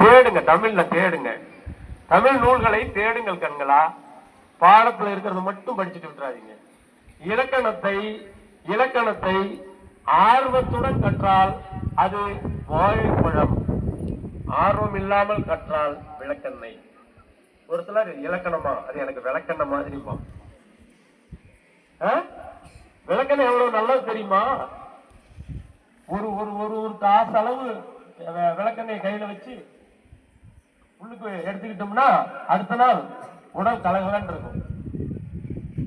தேடுங்க, தமிழ்ல தேடுங்க, தமிழ் நூல்களை தேடுங்கள் கண்களா. பாடத்துல இருக்கிறத மட்டும் படிச்சுட்டு விட்டுறாதீங்க. இலக்கணத்தை ஆர்வத்துடன் கற்றால் அது வாழைப்பழம், ஆர்வம் இல்லாமல் கற்றால் விளக்கெண்ணெய். ஒரு சிலர் இலக்கணமா அது எனக்கு விளக்கெண்ண மாதிரி விளக்கெண்ணெய் எவ்வளவு நல்லது தெரியுமா? ஒரு ஒரு ஒரு ஒரு காசு அளவு விளக்கெண்ணெய் கையில வச்சு உள்ளுக்கு எடுத்துக்கிட்டோம்னா அடுத்த நாள் உடல் கலகலன்னு இருக்கும்.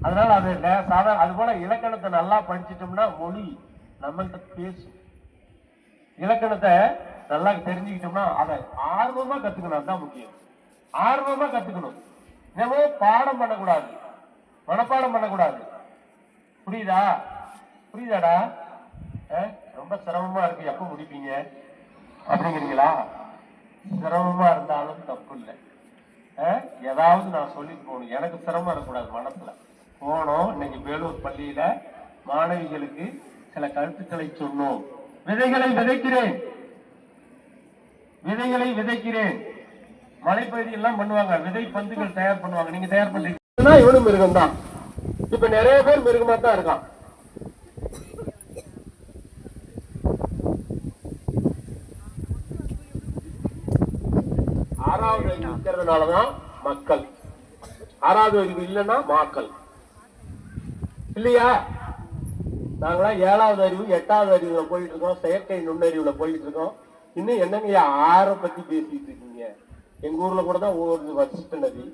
அதனால அது சாதாரண. அது போல இலக்கணத்தை நல்லா படிச்சிட்டோம்னா மொழி நம்மள்கிட்ட பேசும். இலக்கணத்தை நல்லா தெரிஞ்சுக்கிட்டோம்னா அதை ஆர்வமா கத்துக்கணும். அதுதான் முக்கியம். ஆர்வமா கத்துக்கணும். என்னமோ பாடம் பண்ணக்கூடாது, மனப்பாடம் பண்ணக்கூடாது. புரியுதாடா? ரொம்ப சிரமமா இருக்கு, எப்ப முடிப்பீங்க அப்படிங்கிறீங்களா? சிரமமா இருந்தாலும் தப்பு இல்லை. ஏதாவது நான் சொல்லிட்டு போகணும். எனக்கு சிரமம் இருக்கக்கூடாது. மனசுல போனோம். இன்னைக்கு வேலூர் பள்ளியில மாணவிகளுக்கு சில கருத்துக்களை சொன்னோம். விதைகளை விதைக்கிறேன். மலைப்பகுதி எல்லாம் பண்ணுவாங்க, விதை பந்துகள் தயார் பண்ணுவாங்க. நீங்க தயார் பண்றீங்கன்னா இவனும் மிருகம் தான். இப்ப நிறைய பேர் மிருகமா தான் இருக்கான். ஆறாவது அறிவு இருக்கிறதுனாலதான் மக்கள். ஆறாவது அறிவு இல்லைன்னா மாக்கள் இல்லையா? நாங்களாம் 7வது அறிவு 8வது அறிவுல போயிட்டு இருக்கோம், செயற்கை நுண்ணறிவுல போயிட்டு இருக்கோம். இன்னும் என்னங்க 6 பத்தி பேசிட்டு இருக்கீங்க? எங்க ஊர்ல கூட தான் ஓடுது வசிஷ்ட நதி,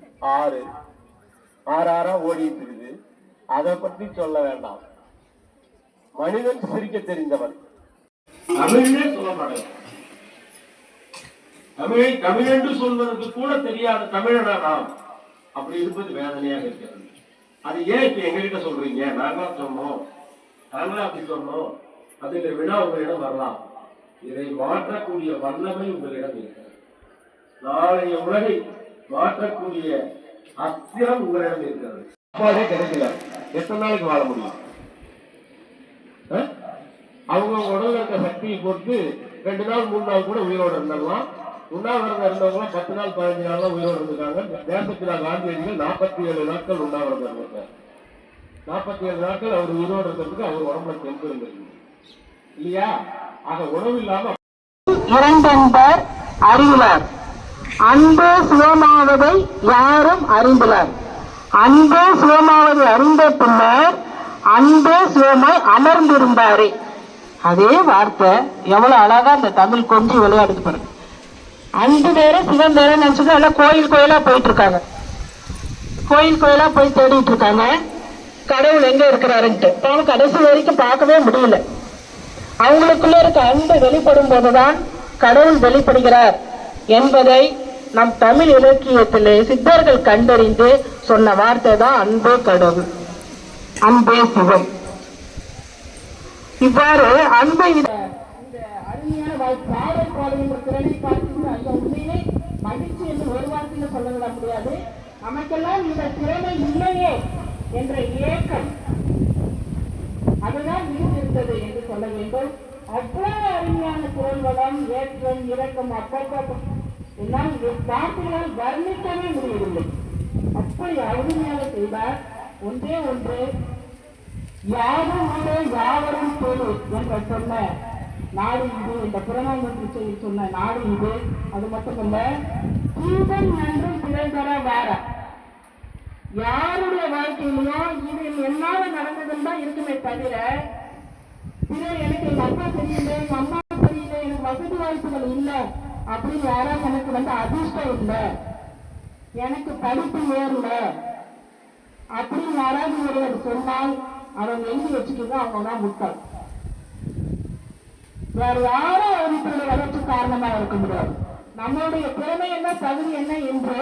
ஆறா ஓடிட்டு இருக்குது. அதை பத்தி சொல்ல வேண்டாம். மனிதன் சிரிக்க தெரிந்தவன். தமிழே சொல்ல மாட்டேன். தமிழ் என்று சொல்வதற்கு கூட தெரியாத தமிழனா நாம் அப்படி இருப்பது வேதனையாக இருக்கிறது. அது ஏன் இப்ப எங்ககிட்ட சொல்றீங்க? நாங்களா அப்படி சொன்னோம் அப்படிங்கிற வினா உங்களிடம் வரலாம். இதை மாற்றக்கூடிய வல்லமை உங்களிடம் இருக்கிறது. நாளைய உலகை மாற்றக்கூடிய அத்திரம் உங்களிடம் இருக்கிறது. அப்பாவே கிடைக்கல, எத்தனை நாளைக்கு வாழ முடியும்? அவங்க உடல்ல இருக்க சக்தியை பொறுத்து 2 நாள் 3 நாள் கூட உயிரோடு இருந்தலாம். உண்ணாவிரதம் இருந்தவங்க 10 நாள் 15 நாள் தான் உயிரோடு இருந்திருக்காங்க. தேசப்பிதா காந்தியடிகள் 47 நாட்கள் உண்ணாவிரதம் இருந்திருக்காரு. 47 நாட்கள் அவர் உயிரோடு இருக்கிறதுக்கு அவர் உடம்புல தெம்பு இருந்திருக்கு இல்லையா? ஆக உணவு இல்லாம இரண்டென்பர் அறிவுலர், அன்பு சுகமாவதை யாரும் அறிந்துள்ளர். அன்பு சுகமாவதை அறிந்த பின்னர் அன்பு சுகமாய் அமர்ந்திருந்தாரே. அதே வார்த்தை எவ்வளவு அழகா இந்த தமிழ் கொஞ்சி விளையாடுது பாருங்க. அன்பு வேற சிவன் வேற நினைச்சது எல்லாம் கோயிலா போயிட்டு இருக்காங்க. கோயிலா போய் தேடிட்டு இருக்காங்க கடவுள் எங்க இருக்கிறாருன்ட்டு. அவங்க கடைசி வரைக்கும் பார்க்கவே முடியல. அவங்களுக்குள்ள இருக்க அன்பு வெளிப்படும் போதுதான் கடவுள் வெளிப்படுகிறார் என்பதை நம் தமிழ் இலக்கியத்திலே சித்தர்கள் கண்டறிந்து சொன்ன வார்த்தை தான் அன்பே கடவுள், அன்பே சிவம். இவ்வாறு அன்பை அருமையான உண்மையிலே மகிழ்ச்சி என்று ஒரு வார்த்தையில் சொல்ல முடியாது. நமக்கெல்லாம் இந்த திறமை இல்லையே என்ற ஏக்கம் அதுதான் இருந்தது என்று சொல்ல வேண்டும். அவ்வளவு அருமையான குரல் வளம், ஏற்றம், இரக்கம், அப்பப்போ எல்லாம் வார்த்தைகளால் வர்ணிக்கவே முடியவில்லை. அப்படி அருமையாக செய்தார். ஒன்றே ஒன்று, யாரும் யாவரும் தேடு என்ற சொன்ன நாடு இது. இந்த புறநானூற்று சொன்ன நாடு இது. அது மட்டுமல்ல, தீபம் நன்றும் பிழைதர வேற. யாருடைய வாழ்க்கையிலையும் இது என்னால நடந்ததுன்னு தான் இருக்குமே தவிர பிறர் எனக்கு எங்க அப்பா தெரியல, எங்க அம்மா தெரியல, எனக்கு வசதி வாய்ப்புகள் இல்லை அப்படின்னு யாராவது எனக்கு அதிர்ஷ்டம் இல்லை, எனக்கு படிப்பு ஏறல அப்படின்னு யாராவது ஒருவர் சொன்னால் அவன் எழுதி வச்சுட்டு அவங்க தான் முட்டாள். வேற யாரும் அவர்களுடைய வளர்ச்சி காரணமா இருக்க முடியாது. நம்மளுடைய திறமை என்ன, தகுதி என்ன என்று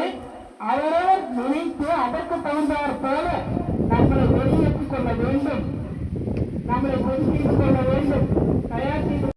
அவரவர் நினைத்து அதற்கு தகுந்தாற் போல நம்மளை வெளியேற்றிக் கொள்ள வேண்டும், நம்மளை பொறுப்பேற்றுக் கொள்ள வேண்டும், தயார் செய்து